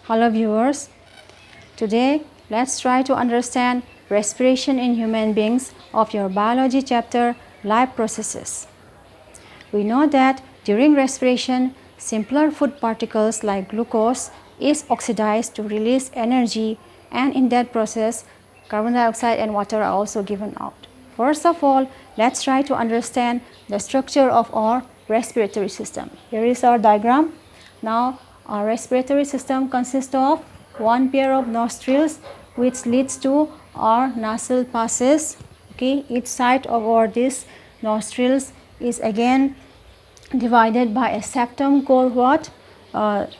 Hello viewers, today let's try to understand respiration in human beings of your biology chapter, life processes. We know that during respiration, simpler food particles like glucose is oxidized to release energy, and in that process carbon dioxide and water are also given out. First of all, let's try to understand the structure of our respiratory system. Here is our diagram. Now our respiratory system consists of one pair of nostrils which leads to our nasal passages. Okay, each side of our this nostrils is again divided by a septum called what?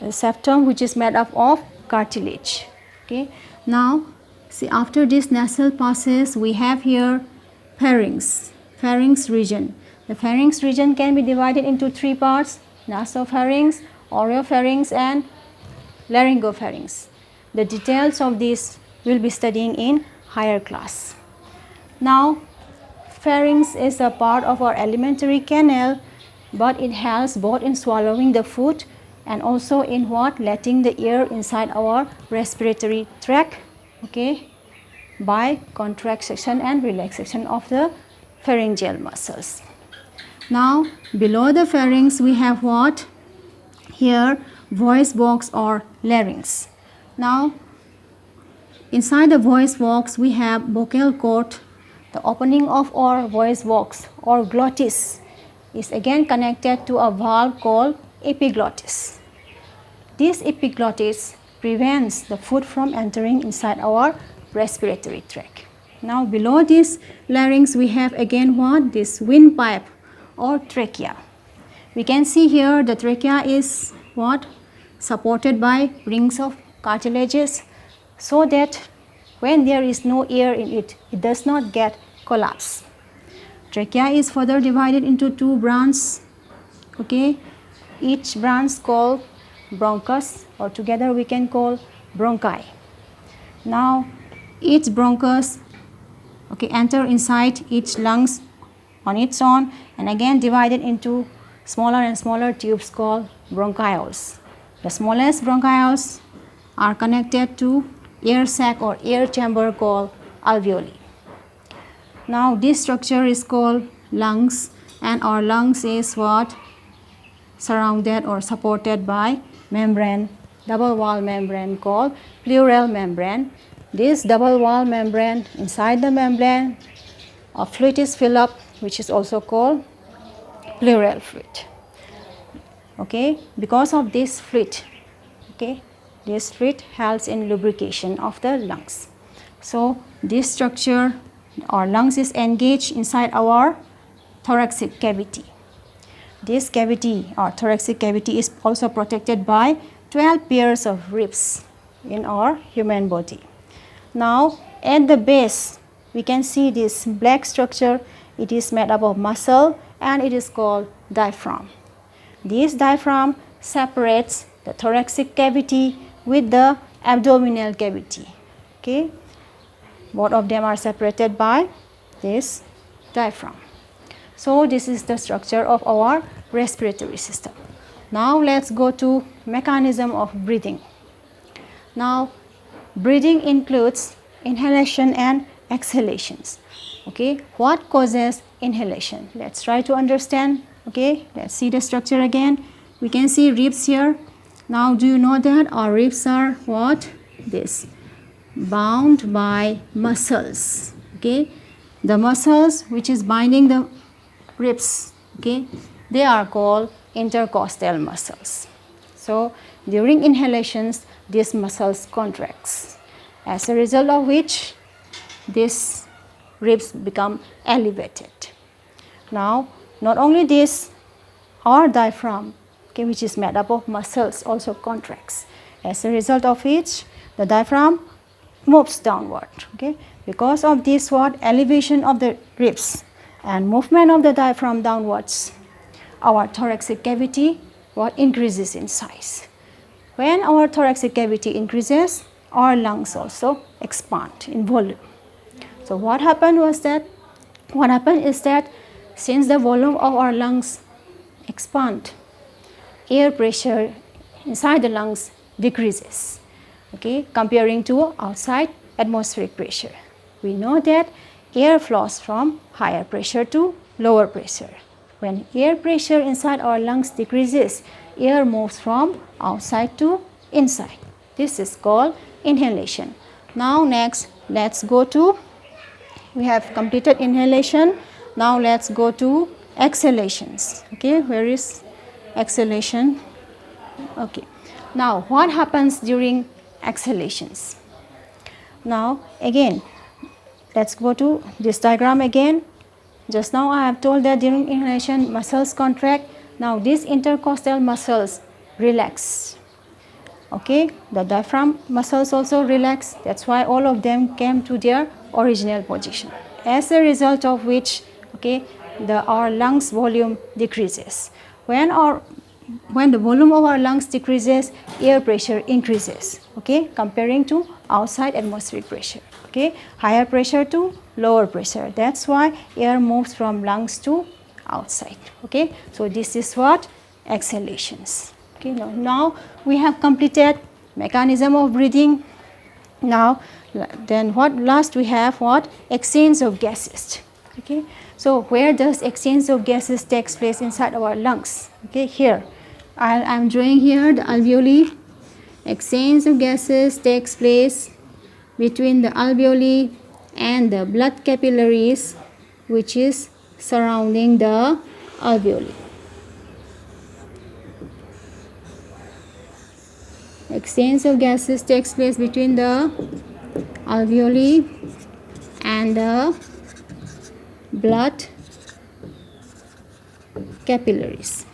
Septum, which is made up of cartilage. Okay, now see, after this nasal passages we have here pharynx region. The pharynx region can be divided into three parts: nasopharynx, oropharynx and laryngopharynx. The details of this we'll be studying in higher class. Now pharynx is a part of our alimentary canal, but it helps both in swallowing the food and also in what? Letting the air inside our respiratory tract, okay, by contraction and relaxation of the pharyngeal muscles. Now below the pharynx we have what? Here voice box or larynx. Now inside the voice box we have vocal cord. The opening of our voice box or glottis is again connected to a valve called epiglottis. This epiglottis prevents the food from entering inside our respiratory tract. Now below this larynx we have again what? This windpipe or trachea. We can see here the trachea is what? Supported by rings of cartilages, so that when there is no air in it, it does not get collapsed. Trachea is further divided into two branches. Okay, each branch called bronchus, or together we can call bronchi. Now each bronchus, okay, enter inside each lungs on its own and again divided into smaller and smaller tubes called bronchioles. The smallest bronchioles are connected to air sac or air chamber called alveoli. Now this structure is called lungs, and our lungs is what? Surrounded or supported by membrane, double wall membrane called pleural membrane. This double wall membrane, inside the membrane a fluid is filled up, which is also called pleural fluid. Okay, because of this fluid, okay, this fluid helps in lubrication of the lungs. So this structure, our lungs is engaged inside our thoracic cavity. This cavity or thoracic cavity is also protected by 12 pairs of ribs in our human body. Now at the base we can see this black structure. It is made up of muscle and it is called diaphragm. This diaphragm separates the thoracic cavity with the abdominal cavity. Okay, both of them are separated by this diaphragm. So this is the structure of our respiratory system. Now let's go to mechanism of breathing. Now breathing includes inhalation and exhalations. Okay, what causes inhalation? Let's try to understand. Okay, let's see the structure again. We can see ribs here. Now do you know that our ribs are what? This, bound by muscles. Okay, the muscles which is binding the ribs, okay, they are called intercostal muscles. So during inhalations these muscles contracts, as a result of which these ribs become elevated. Now not only this, our diaphragm, okay, which is made up of muscles, also contracts, as a result of which the diaphragm moves downward. Okay, because of this what? Elevation of the ribs and movement of the diaphragm downwards, our thoracic cavity what? Increases in size. When our thoracic cavity increases, our lungs also expand in volume. So what happened is that since the volume of our lungs expand, air pressure inside the lungs decreases. okay, comparing to outside atmospheric pressure. We know that air flows from higher pressure to lower pressure. When air pressure inside our lungs decreases, air moves from outside to inside. This is called inhalation. Now next, let's go to, we have completed inhalation. Now let's go to exhalations. Okay, where is exhalation? Okay. Now what happens during exhalations? Now again, let's go to this diagram again. Just now I have told that during inhalation muscles contract. Now these intercostal muscles relax. Okay, the diaphragm muscles also relax. That's why all of them came to their original position. As a result of which, okay, our lungs volume decreases. When the volume of our lungs decreases, air pressure increases. Okay, comparing to outside atmospheric pressure. Okay, higher pressure to lower pressure. That's why air moves from lungs to outside. Okay, so this is what exhalations. Okay, now we have completed mechanism of breathing. Now then what last we have, what? Exchange of gases. Okay, so where does exchange of gases takes place inside our lungs? Okay, here I'm drawing here the alveoli. Exchange of gases takes place between the alveoli and the blood capillaries which is surrounding the alveoli. Exchange of gases takes place between the alveoli and the blood capillaries.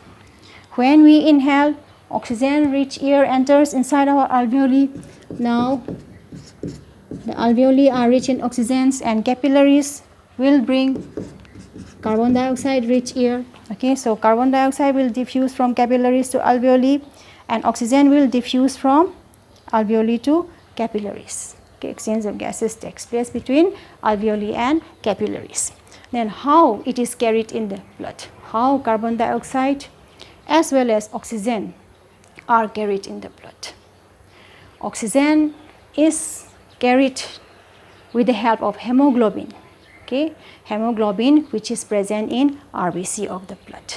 When we inhale, oxygen-rich air enters inside our alveoli. Now the alveoli are rich in oxygens and capillaries will bring carbon dioxide-rich air. Okay, so carbon dioxide will diffuse from capillaries to alveoli and oxygen will diffuse from alveoli to capillaries. Okay, exchange of gases takes place between alveoli and capillaries. Then how it is carried in the blood? How carbon dioxide as well as oxygen are carried in the blood? Oxygen is carried with the help of hemoglobin. Okay, hemoglobin which is present in RBC of the blood.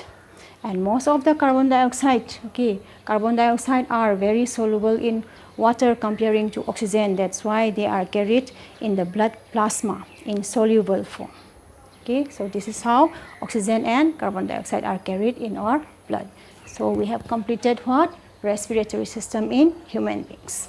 And most of the carbon dioxide, okay, carbon dioxide are very soluble in water comparing to oxygen. That's why they are carried in the blood plasma in soluble form. Okay, so this is how oxygen and carbon dioxide are carried in our blood. So we have completed what? Respiratory system in human beings.